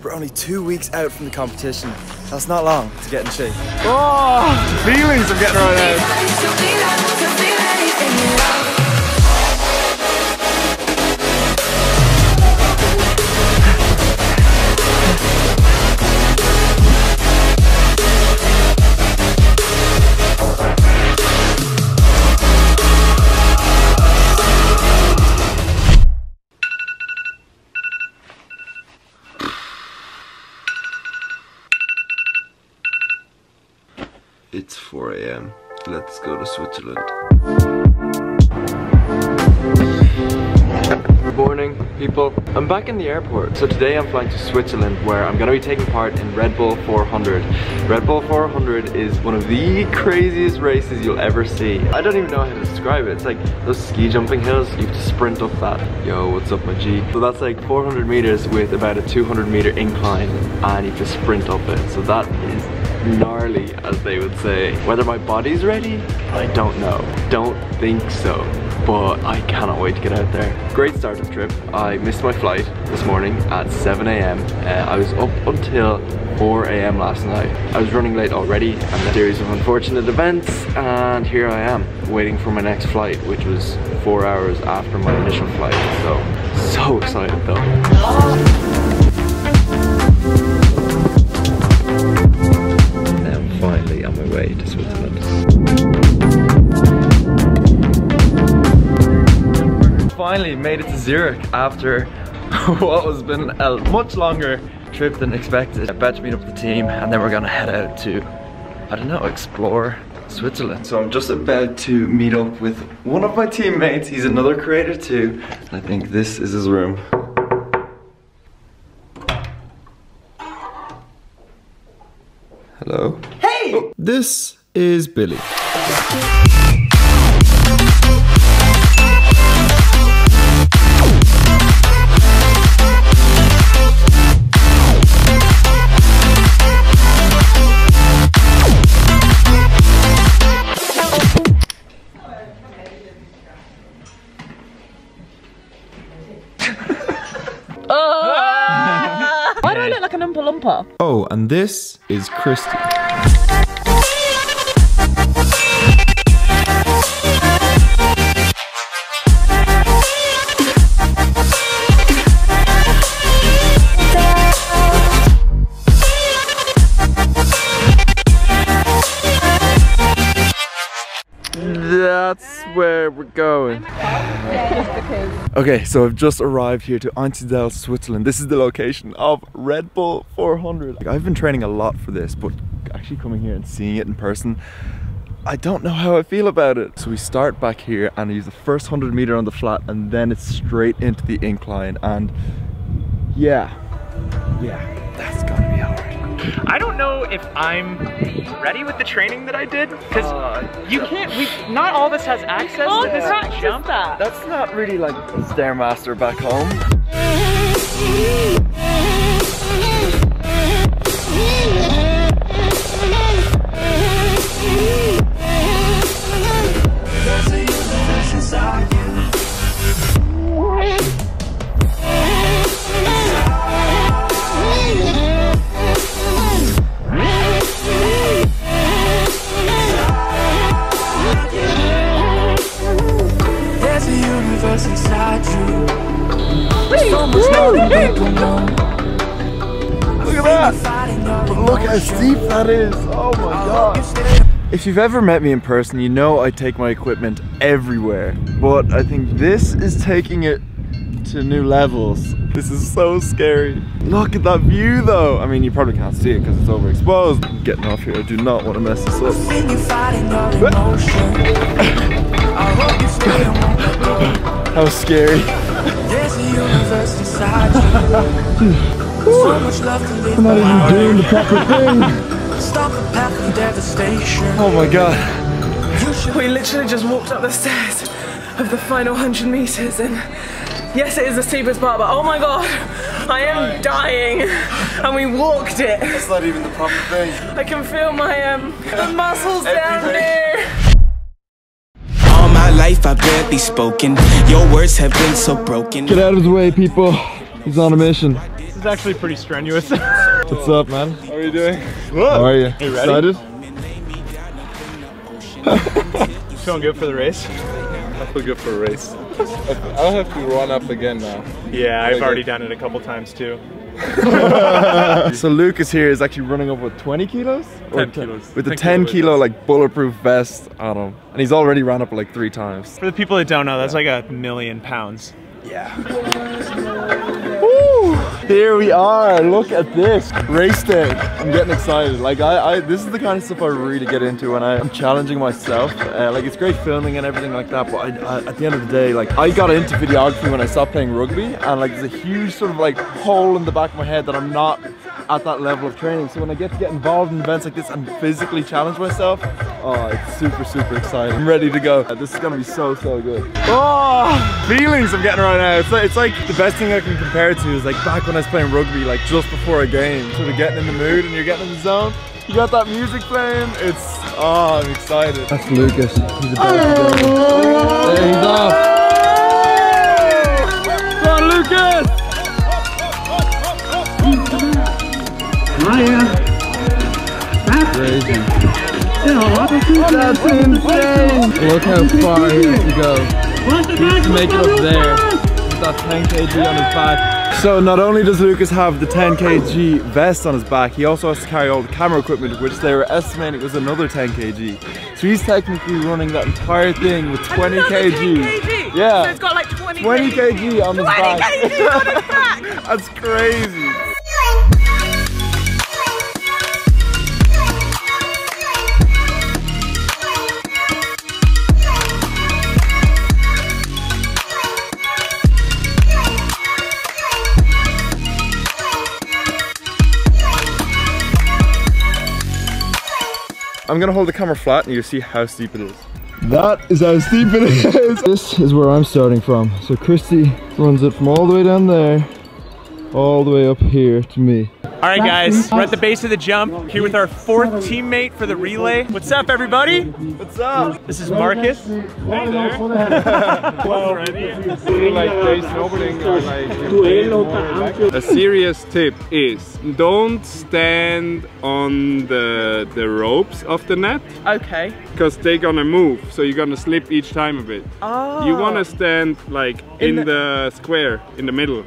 We're only 2 weeks out from the competition. That's not long to get in shape. Oh, feelings I'm getting right now. It's 4 AM. Let's go to Switzerland. Good morning, people. I'm back in the airport. So today I'm flying to Switzerland, where I'm gonna be taking part in Red Bull 400. Red Bull 400 is one of the craziest races you'll ever see. I don't even know how to describe it. It's like those ski jumping hills. You have to sprint up that. Yo, what's up, my G? So that's like 400 meters with about a 200 meter incline, and you have to sprint up it. So that is gnarly, as they would say. Whether my body's ready, I don't know. Don't think so, but I cannot wait to get out there. Great start to the trip. I missed my flight this morning at 7 AM. I was up until 4 AM last night. I was running late already, and a series of unfortunate events, and here I am waiting for my next flight, which was 4 hours after my initial flight. So excited though. Finally on my way to Switzerland. Finally made it to Zurich after what has been a much longer trip than expected. About to meet up with the team, and then we're gonna head out to, I don't know, explore Switzerland. So I'm just about to meet up with one of my teammates. He's another creator too. I think this is his room. Hello. Hey! Oh, this is Billy. Why do I look like an Oompa Loompa? Oh, and this is Christy. That's where we're going. Okay, so I've just arrived here to Einsiedeln, Switzerland. This is the location of Red Bull 400. I've been training a lot for this, but actually coming here and seeing it in person, I don't know how I feel about it. So we start back here and use the first 100 meter on the flat, and then it's straight into the incline, and yeah, that's gonna be hard. I don't know if I'm ready with the training that I did, because you can't, not all of us has access to this jump. That's not really like Stairmaster back home. Inside you. So much love and people know. Look at that! Look how steep that is! Oh my god! If you've ever met me in person, you know I take my equipment everywhere. But I think this is taking it to new levels. This is so scary. Look at that view though! I mean, you probably can't see it because it's overexposed. I'm getting off here, I do not want to mess this up. How scary. There's a universe inside you. So much love to live. I'm not even doing the proper thing. Stop the path of devastation. Oh my god. We literally just walked up the stairs of the final 100 meters, and yes, it is the steepest part, but oh my god, I am dying. And we walked it. That's not even the proper thing. I can feel my muscles down there. My life I've barely spoken. Your words have been so broken. Get out of his way, people. He's on a mission. is actually pretty strenuous. What's up, man? How are you doing? How are you? You ready? Excited? Feeling good for the race? I feel good for a race. I'll have to run up again now. Yeah, I've already done it a couple times too. So Lucas here is actually running up with 20 kilos? 10 kilos. With the 10 kilo like bulletproof vest on him. And he's already ran up like 3 times. For the people that don't know, that's like 1,000,000 pounds. Yeah. Woo! Here we are. Look at this. Race day. I'm getting excited. Like this is the kind of stuff I really get into when I'm challenging myself. Like it's great filming and everything like that, but at the end of the day, like I got into videography when I stopped playing rugby, and like there's a huge sort of like hole in the back of my head that I'm not at that level of training. So when I get to get involved in events like this and physically challenge myself, oh, it's super, super exciting. I'm ready to go. This is gonna be so, so good. Oh, feelings I'm getting right now. It's like the best thing I can compare it to is like back when I was playing rugby, like just before a game, sort of getting in the mood and you're getting in the zone. You got that music playing. It's, oh, I'm excited. That's Lucas. He's about to go. There, he's off. Go on, Lucas! Crazy. That's insane! Look how far he has to go. He has to make it up there. With that 10 kg on his back. So not only does Lucas have the 10 kg vest on his back, he also has to carry all the camera equipment, which they were estimating was another 10 kg. So he's technically running that entire thing with 20 kg. 10 kg? Yeah. So it's got like 20 kg on his back. 20 kg on his back! That's crazy. I'm gonna hold the camera flat and you'll see how steep it is. That is how steep it is. This is where I'm starting from. So Christy runs it from all the way down there, all the way up here to me. All right, guys, we're at the base of the jump, here with our 4th teammate for the relay. What's up, everybody? What's up? This is Marcus. Hey there. Well, feel like day snowboarding or like a serious tip is don't stand on the ropes of the net. Okay. Because they're gonna move, so you're gonna slip each time a bit. Oh. You wanna stand like in the square, in the middle.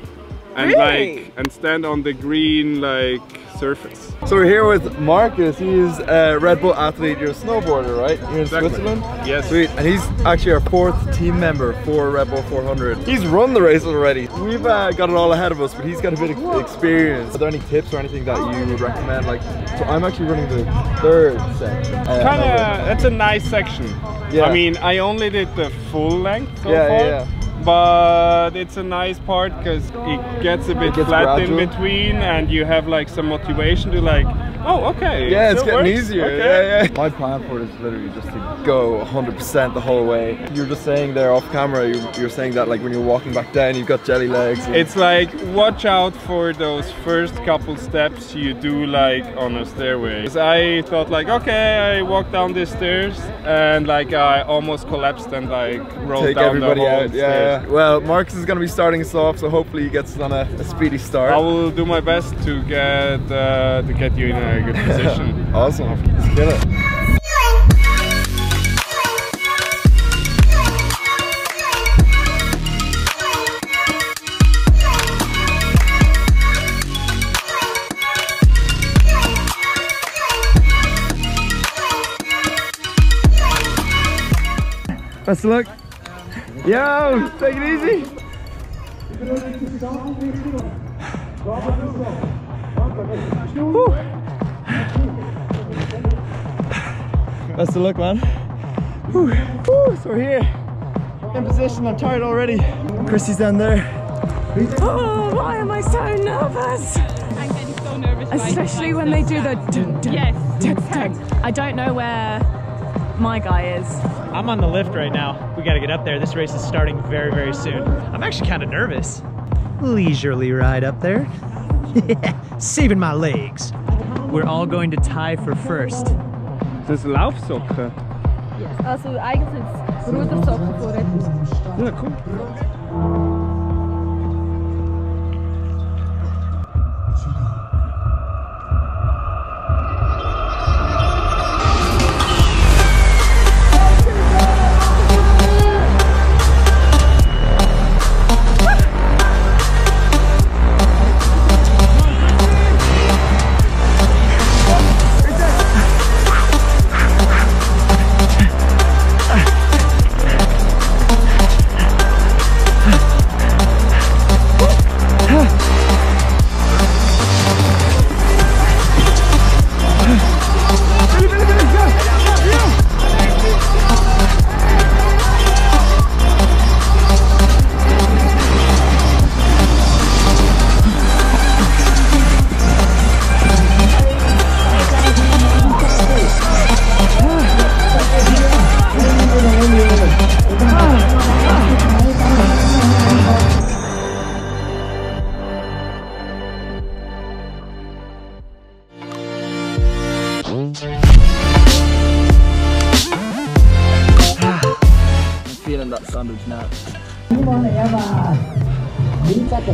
And Really? and stand on the green like surface. So we're here with Marcus. He's a Red Bull athlete. You're a snowboarder, right? You're in Exactly. Switzerland? Yes. Sweet. And he's actually our 4th team member for Red Bull 400. He's run the race already. We've got it all ahead of us, but he's got a bit of experience. Are there any tips or anything that you would recommend? Like, so I'm actually running the 3rd section. That's a nice section. Yeah. I mean, I only did the full length so far. Yeah. But it's a nice part because it gets a bit flat gradual in between and you have like some motivation to like, oh, okay. Yeah, it's still getting works. easier. Okay. Yeah. My plan for it is literally just to go 100% the whole way. You're just saying there off camera, you're saying that like when you're walking back down, you've got jelly legs. It's like, watch out for those first couple steps you do like on a stairway. 'Cause I thought like, okay, I walked down these stairs and like I almost collapsed and like rolled Take down everybody the whole out. stairs. Yeah. Well, Marcus is going to be starting us off, so hopefully he gets us on a speedy start. I will do my best to get you in a good position. Awesome. Let's kill it. Best of luck. Yo, take it easy. Whew. Best of luck, man. Whew. Whew. So we're here in position. I'm tired already. Christy's down there. Oh, why am I so nervous? I'm getting so nervous. Especially when they do the dun, dun, Yes. dun, dun. I don't know where my guy is. I'm on the lift right now. We gotta get up there. This race is starting very, very soon. I'm actually kind of nervous. Leisurely ride up there. Saving my legs. We're all going to tie for first. Das ist Laufsocke. Also eigentlich Rudersocken vorher. Ja, cool. standards now.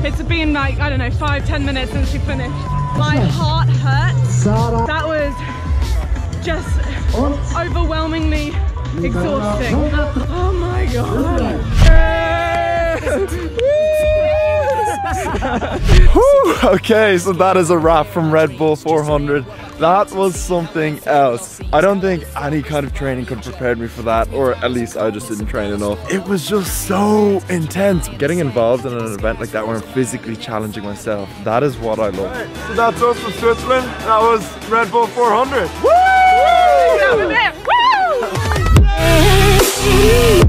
It's been like, I don't know, 5-10 minutes since we finished. My heart hurts. That was just overwhelmingly exhausting. Oh my god. Okay, so that is a wrap from Red Bull 400. That was something else. I don't think any kind of training could have prepared me for that, or at least I just didn't train enough. It was just so intense. Getting involved in an event like that where I'm physically challenging myself, that is what I love. Right, so that's us from Switzerland. That was Red Bull 400. Woo! That was it! Woo!